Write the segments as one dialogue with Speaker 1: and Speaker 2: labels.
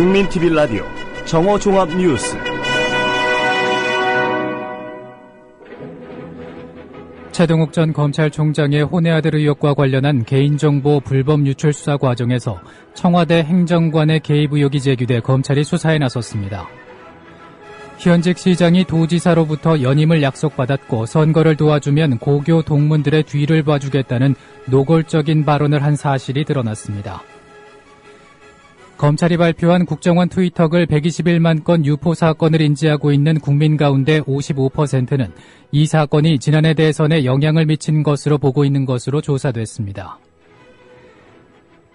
Speaker 1: 국민TV 라디오 정오종합뉴스.
Speaker 2: 최동욱 전 검찰총장의 혼외 아들 의혹과 관련한 개인정보 불법 유출 수사 과정에서 청와대 행정관의 개입 의혹이 제기돼 검찰이 수사에 나섰습니다. 현직 시장이 도지사로부터 연임을 약속받았고 선거를 도와주면 고교 동문들의 뒤를 봐주겠다는 노골적인 발언을 한 사실이 드러났습니다. 검찰이 발표한 국정원 트위터글 121만 건 유포 사건을 인지하고 있는 국민 가운데 55%는 이 사건이 지난해 대선에 영향을 미친 것으로 보고 있는 것으로 조사됐습니다.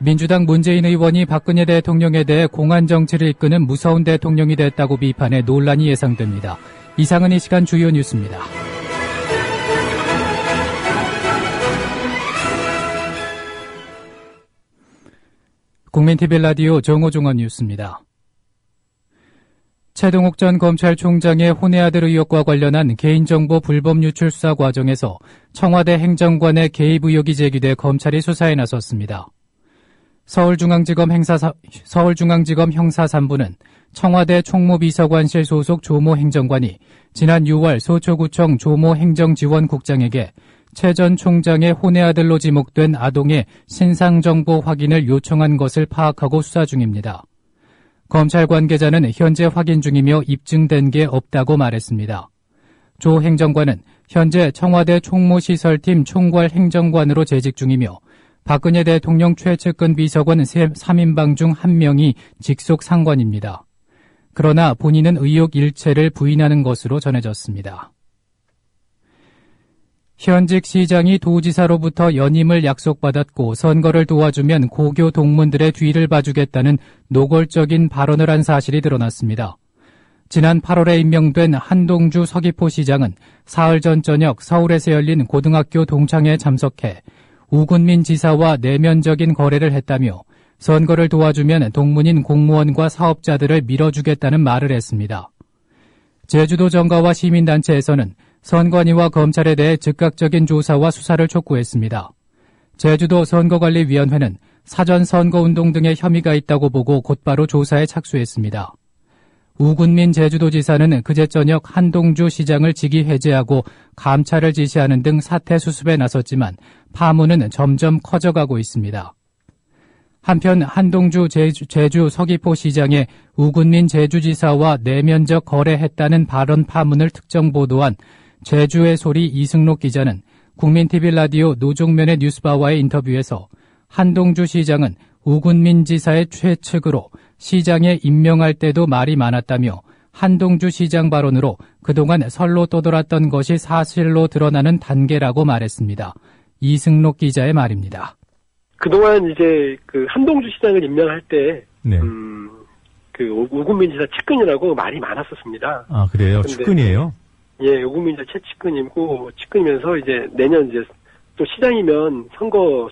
Speaker 2: 민주당 문재인 의원이 박근혜 대통령에 대해 공안 정치를 이끄는 무서운 대통령이 됐다고 비판해 논란이 예상됩니다. 이상은 이 시간 주요 뉴스입니다. 국민TV 라디오 정오종합 뉴스입니다. 최동욱 전 검찰총장의 혼외 아들 의혹과 관련한 개인정보 불법 유출 수사 과정에서 청와대 행정관의 개입 의혹이 제기돼 검찰이 수사에 나섰습니다. 서울중앙지검 형사 3부는 청와대 총무비서관실 소속 조모 행정관이 지난 6월 서초구청 조모 행정지원국장에게 최 전 총장의 혼외 아들로 지목된 아동의 신상정보 확인을 요청한 것을 파악하고 수사 중입니다. 검찰 관계자는 현재 확인 중이며 입증된 게 없다고 말했습니다. 조 행정관은 현재 청와대 총무시설팀 총괄 행정관으로 재직 중이며 박근혜 대통령 최측근 비서관 3인방 중 1명이 직속 상관입니다. 그러나 본인은 의혹 일체를 부인하는 것으로 전해졌습니다. 현직 시장이 도지사로부터 연임을 약속받았고 선거를 도와주면 고교 동문들의 뒤를 봐주겠다는 노골적인 발언을 한 사실이 드러났습니다. 지난 8월에 임명된 한동주 서귀포 시장은 사흘 전 저녁 서울에서 열린 고등학교 동창회에 참석해 우군민 지사와 내면적인 거래를 했다며 선거를 도와주면 동문인 공무원과 사업자들을 밀어주겠다는 말을 했습니다. 제주도 정가와 시민단체에서는 선관위와 검찰에 대해 즉각적인 조사와 수사를 촉구했습니다. 제주도 선거관리위원회는 사전 선거운동 등의 혐의가 있다고 보고 곧바로 조사에 착수했습니다. 우군민 제주도지사는 그제 저녁 한동주 시장을 직위 해제하고 감찰을 지시하는 등 사태 수습에 나섰지만 파문은 점점 커져가고 있습니다. 한편 한동주 제주 서귀포 시장의 우군민 제주지사와 내면적 거래했다는 발언 파문을 특정 보도한 제주의 소리 이승록 기자는 국민TV 라디오 노종면의 뉴스바와의 인터뷰에서 한동주 시장은 우군민 지사의 최측으로 시장에 임명할 때도 말이 많았다며 한동주 시장 발언으로 그동안 설로 떠돌았던 것이 사실로 드러나는 단계라고 말했습니다. 이승록 기자의 말입니다.
Speaker 3: 그동안 이제 그 한동주 시장을 임명할 때,
Speaker 2: 네.
Speaker 3: 그 우군민 지사 측근이라고 말이 많았었습니다.
Speaker 2: 아, 그래요? 측근이에요?
Speaker 3: 예, 우군민 지사 측근이면서 이제 내년 이제 또 시장이면 선거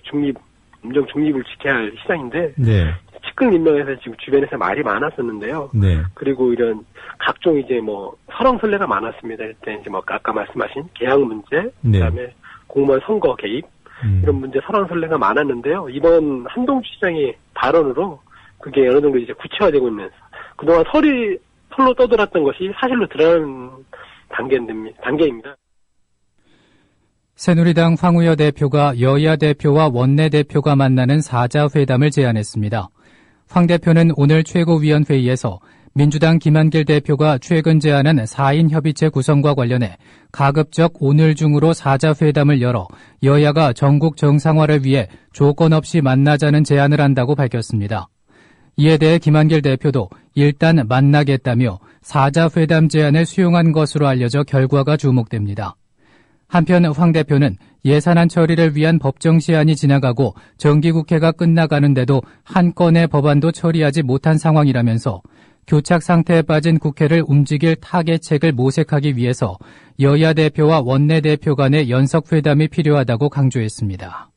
Speaker 3: 임정 중립을 지켜야 할 시장인데, 네. 측근 임명에서 지금 주변에서 말이 많았었는데요. 네. 그리고 이런 각종 이제 뭐 설왕설래가 많았습니다. 일단 이제 뭐 아까 말씀하신 계약 문제, 네. 그다음에 공무원 선거 개입, 이런 문제 설왕설래가 많았는데요. 이번 한동주 시장의 발언으로 그게 어느 정도 이제 구체화되고 있는, 그동안 설로 떠돌았던 것이 사실로 드러나는 단계입니다.
Speaker 2: 새누리당 황우여 대표가 여야 대표와 원내대표가 만나는 4자 회담을 제안했습니다. 황 대표는 오늘 최고위원회의에서 민주당 김한길 대표가 최근 제안한 4인 협의체 구성과 관련해 가급적 오늘 중으로 4자 회담을 열어 여야가 전국 정상화를 위해 조건 없이 만나자는 제안을 한다고 밝혔습니다. 이에 대해 김한길 대표도 일단 만나겠다며 4자 회담 제안을 수용한 것으로 알려져 결과가 주목됩니다. 한편 황 대표는 예산안 처리를 위한 법정 시한이 지나가고 정기국회가 끝나가는데도 한 건의 법안도 처리하지 못한 상황이라면서 교착 상태에 빠진 국회를 움직일 타개책을 모색하기 위해서 여야 대표와 원내대표 간의 연석회담이 필요하다고 강조했습니다.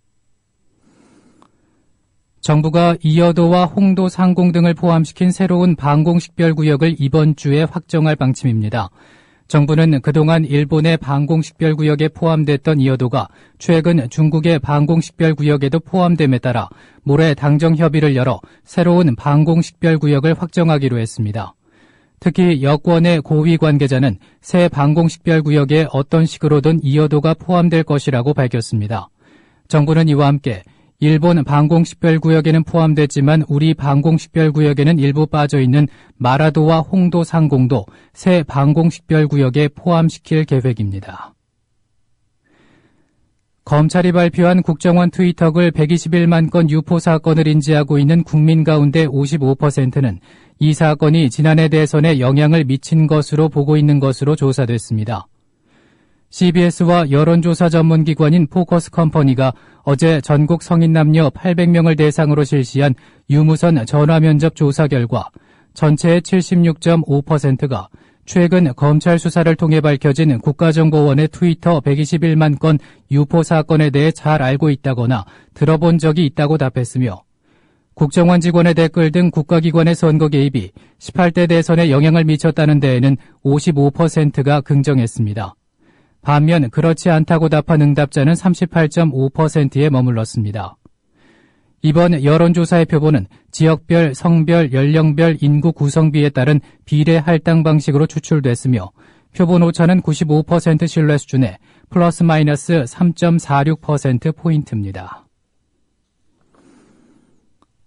Speaker 2: 정부가 이여도와 홍도 상공 등을 포함시킨 새로운 방공식별구역을 이번 주에 확정할 방침입니다. 정부는 그동안 일본의 방공식별구역에 포함됐던 이어도가 최근 중국의 방공식별구역에도 포함됨에 따라 모레 당정 협의를 열어 새로운 방공식별구역을 확정하기로 했습니다. 특히 여권의 고위 관계자는 새 방공식별구역에 어떤 식으로든 이어도가 포함될 것이라고 밝혔습니다. 정부는 이와 함께 일본 방공식별구역에는 포함됐지만 우리 방공식별구역에는 일부 빠져있는 마라도와 홍도 상공도 새 방공식별구역에 포함시킬 계획입니다. 검찰이 발표한 국정원 트위터글 121만 건 유포 사건을 인지하고 있는 국민 가운데 55%는 이 사건이 지난해 대선에 영향을 미친 것으로 보고 있는 것으로 조사됐습니다. CBS와 여론조사 전문기관인 포커스 컴퍼니가 어제 전국 성인 남녀 800명을 대상으로 실시한 유무선 전화면접 조사 결과 전체의 76.5%가 최근 검찰 수사를 통해 밝혀진 국가정보원의 트위터 121만 건 유포 사건에 대해 잘 알고 있다거나 들어본 적이 있다고 답했으며 국정원 직원의 댓글 등 국가기관의 선거 개입이 18대 대선에 영향을 미쳤다는 데에는 55%가 긍정했습니다. 반면 그렇지 않다고 답한 응답자는 38.5%에 머물렀습니다. 이번 여론조사의 표본은 지역별, 성별, 연령별 인구 구성비에 따른 비례 할당 방식으로 추출됐으며 표본 오차는 95% 신뢰 수준에 플러스 마이너스 3.46%포인트입니다.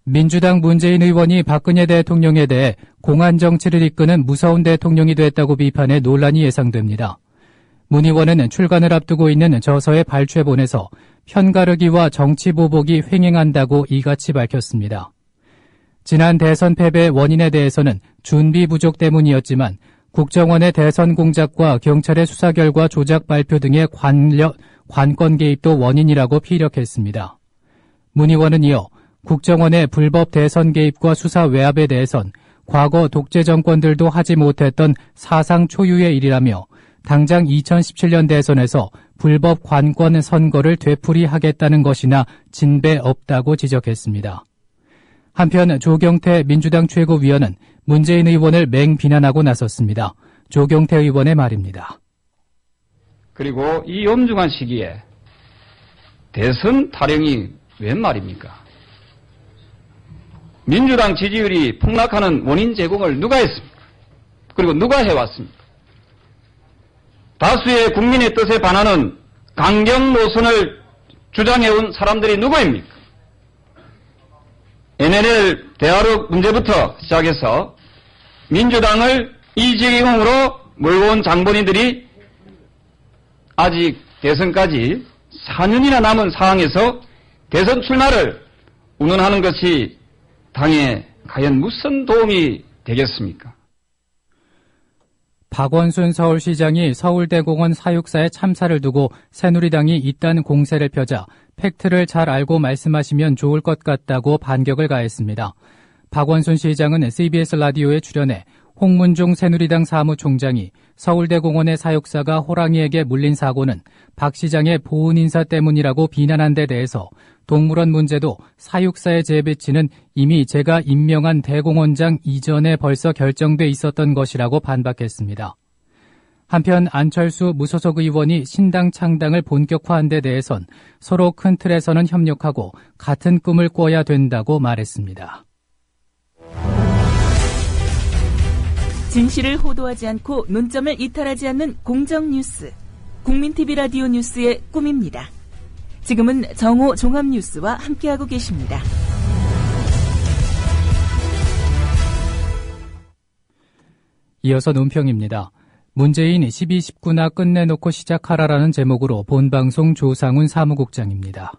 Speaker 2: 민주당 문재인 의원이 박근혜 대통령에 대해 공안 정치를 이끄는 무서운 대통령이 됐다고 비판해 논란이 예상됩니다. 문 의원은 출간을 앞두고 있는 저서의 발췌본에서 편가르기와 정치보복이 횡행한다고 이같이 밝혔습니다. 지난 대선 패배의 원인에 대해서는 준비 부족 때문이었지만 국정원의 대선 공작과 경찰의 수사 결과 조작 발표 등의 관건 개입도 원인이라고 피력했습니다. 문 의원은 이어 국정원의 불법 대선 개입과 수사 외압에 대해선 과거 독재 정권들도 하지 못했던 사상 초유의 일이라며 당장 2017년 대선에서 불법 관권 선거를 되풀이하겠다는 것이나 진배 없다고 지적했습니다. 한편 조경태 민주당 최고위원은 문재인 의원을 맹비난하고 나섰습니다. 조경태 의원의 말입니다.
Speaker 4: 그리고 이 엄중한 시기에 대선 타령이 웬 말입니까? 민주당 지지율이 폭락하는 원인 제공을 누가 했습니까? 그리고 누가 해왔습니까? 다수의 국민의 뜻에 반하는 강경 노선을 주장해온 사람들이 누구입니까? NLL 대화력 문제부터 시작해서 민주당을 이 지경으로 몰고 온 장본인들이 아직 대선까지 4년이나 남은 상황에서 대선 출마를 운운하는 것이 당에 과연 무슨 도움이 되겠습니까?
Speaker 2: 박원순 서울시장이 서울대공원 사육사의 참사를 두고 새누리당이 이딴 공세를 펴자 팩트를 잘 알고 말씀하시면 좋을 것 같다고 반격을 가했습니다. 박원순 시장은 CBS 라디오에 출연해 홍문종 새누리당 사무총장이 서울대공원의 사육사가 호랑이에게 물린 사고는 박 시장의 보은 인사 때문이라고 비난한 데 대해서 동물원 문제도 사육사의 재배치는 이미 제가 임명한 대공원장 이전에 벌써 결정돼 있었던 것이라고 반박했습니다. 한편 안철수 무소속 의원이 신당 창당을 본격화한 데 대해선 서로 큰 틀에서는 협력하고 같은 꿈을 꿔야 된다고 말했습니다.
Speaker 5: 진실을 호도하지 않고 논점을 이탈하지 않는 공정뉴스. 국민TV 라디오 뉴스의 꿈입니다. 지금은 정오 종합뉴스와 함께하고 계십니다.
Speaker 2: 이어서 논평입니다. 문재인 12.19나 끝내놓고 시작하라라는 제목으로 본방송 조상훈 사무국장입니다.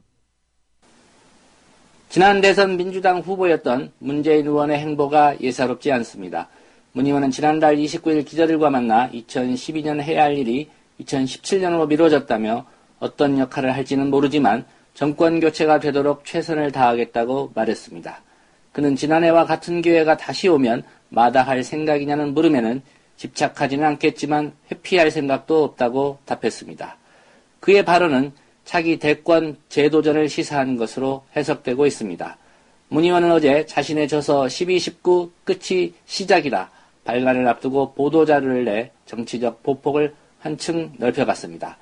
Speaker 6: 지난 대선 민주당 후보였던 문재인 의원의 행보가 예사롭지 않습니다. 문 의원은 지난달 29일 기자들과 만나 2012년 해야 할 일이 2017년으로 미뤄졌다며 어떤 역할을 할지는 모르지만 정권 교체가 되도록 최선을 다하겠다고 말했습니다. 그는 지난해와 같은 기회가 다시 오면 마다할 생각이냐는 물음에는 집착하지는 않겠지만 회피할 생각도 없다고 답했습니다. 그의 발언은 차기 대권 재도전을 시사한 것으로 해석되고 있습니다. 문 의원은 어제 자신의 저서 12.19 끝이 시작이다 발간을 앞두고 보도자료를 내 정치적 보폭을 한층 넓혀갔습니다.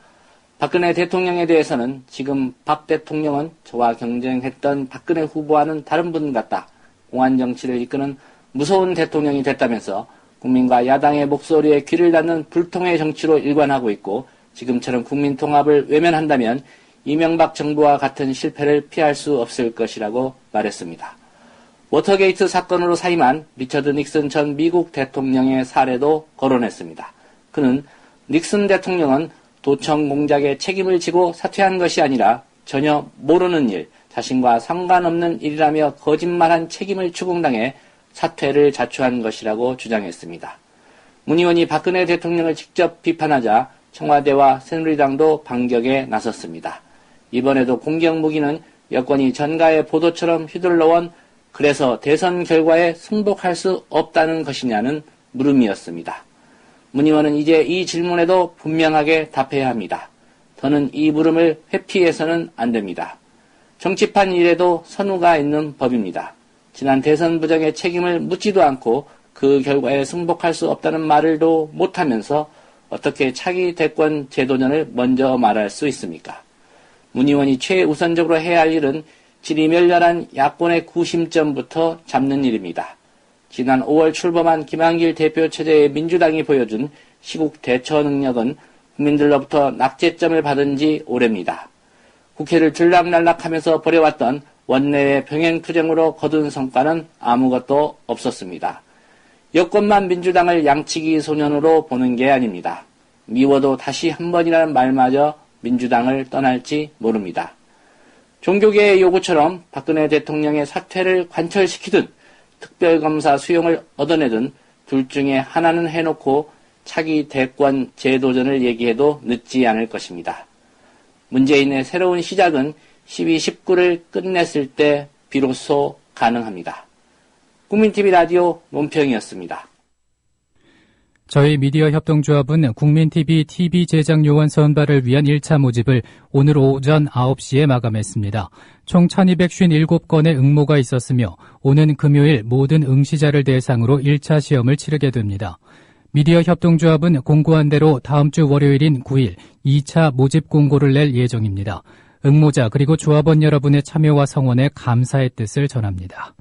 Speaker 6: 박근혜 대통령에 대해서는 지금 박 대통령은 저와 경쟁했던 박근혜 후보와는 다른 분 같다. 공안 정치를 이끄는 무서운 대통령이 됐다면서 국민과 야당의 목소리에 귀를 닫는 불통의 정치로 일관하고 있고 지금처럼 국민 통합을 외면한다면 이명박 정부와 같은 실패를 피할 수 없을 것이라고 말했습니다. 워터게이트 사건으로 사임한 리처드 닉슨 전 미국 대통령의 사례도 거론했습니다. 그는 닉슨 대통령은 도청 공작에 책임을 지고 사퇴한 것이 아니라 전혀 모르는 일, 자신과 상관없는 일이라며 거짓말한 책임을 추궁당해 사퇴를 자초한 것이라고 주장했습니다. 문 의원이 박근혜 대통령을 직접 비판하자 청와대와 새누리당도 반격에 나섰습니다. 이번에도 공격 무기는 여권이 전가의 보도처럼 휘둘러온 그래서 대선 결과에 승복할 수 없다는 것이냐는 물음이었습니다. 문 의원은 이제 이 질문에도 분명하게 답해야 합니다. 더는 이 물음을 회피해서는 안 됩니다. 정치판 일에도 선우가 있는 법입니다. 지난 대선 부정의 책임을 묻지도 않고 그 결과에 승복할 수 없다는 말을도 못하면서 어떻게 차기 대권 재도전을 먼저 말할 수 있습니까? 문 의원이 최우선적으로 해야 할 일은 지리멸렬한 야권의 구심점부터 잡는 일입니다. 지난 5월 출범한 김한길 대표 체제의 민주당이 보여준 시국 대처 능력은 국민들로부터 낙제점을 받은 지 오래입니다. 국회를 들락날락하면서 벌여왔던 원내외 병행투쟁으로 거둔 성과는 아무것도 없었습니다. 여권만 민주당을 양치기 소년으로 보는 게 아닙니다. 미워도 다시 한 번이라는 말마저 민주당을 떠날지 모릅니다. 종교계의 요구처럼 박근혜 대통령의 사퇴를 관철시키든 특별검사 수용을 얻어내든 둘 중에 하나는 해놓고 차기 대권 재도전을 얘기해도 늦지 않을 것입니다. 문재인의 새로운 시작은 12, 19를 끝냈을 때 비로소 가능합니다. 국민TV 라디오 논평이었습니다.
Speaker 2: 저희 미디어 협동조합은 국민TV TV 제작 요원 선발을 위한 1차 모집을 오늘 오전 9시에 마감했습니다. 총 1257건의 응모가 있었으며 오는 금요일 모든 응시자를 대상으로 1차 시험을 치르게 됩니다. 미디어 협동조합은 공고한 대로 다음 주 월요일인 9일 2차 모집 공고를 낼 예정입니다. 응모자 그리고 조합원 여러분의 참여와 성원에 감사의 뜻을 전합니다.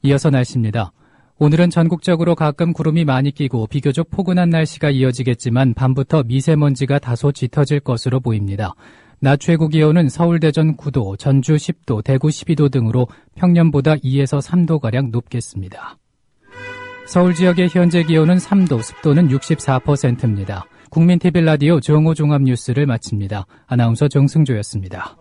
Speaker 2: 이어서 날씨입니다. 오늘은 전국적으로 가끔 구름이 많이 끼고 비교적 포근한 날씨가 이어지겠지만 밤부터 미세먼지가 다소 짙어질 것으로 보입니다. 낮 최고 기온은 서울, 대전 9도, 전주 10도, 대구 12도 등으로 평년보다 2에서 3도가량 높겠습니다. 서울 지역의 현재 기온은 3도, 습도는 64%입니다. 국민TV 라디오 정오 종합 뉴스를 마칩니다. 아나운서 정승조였습니다.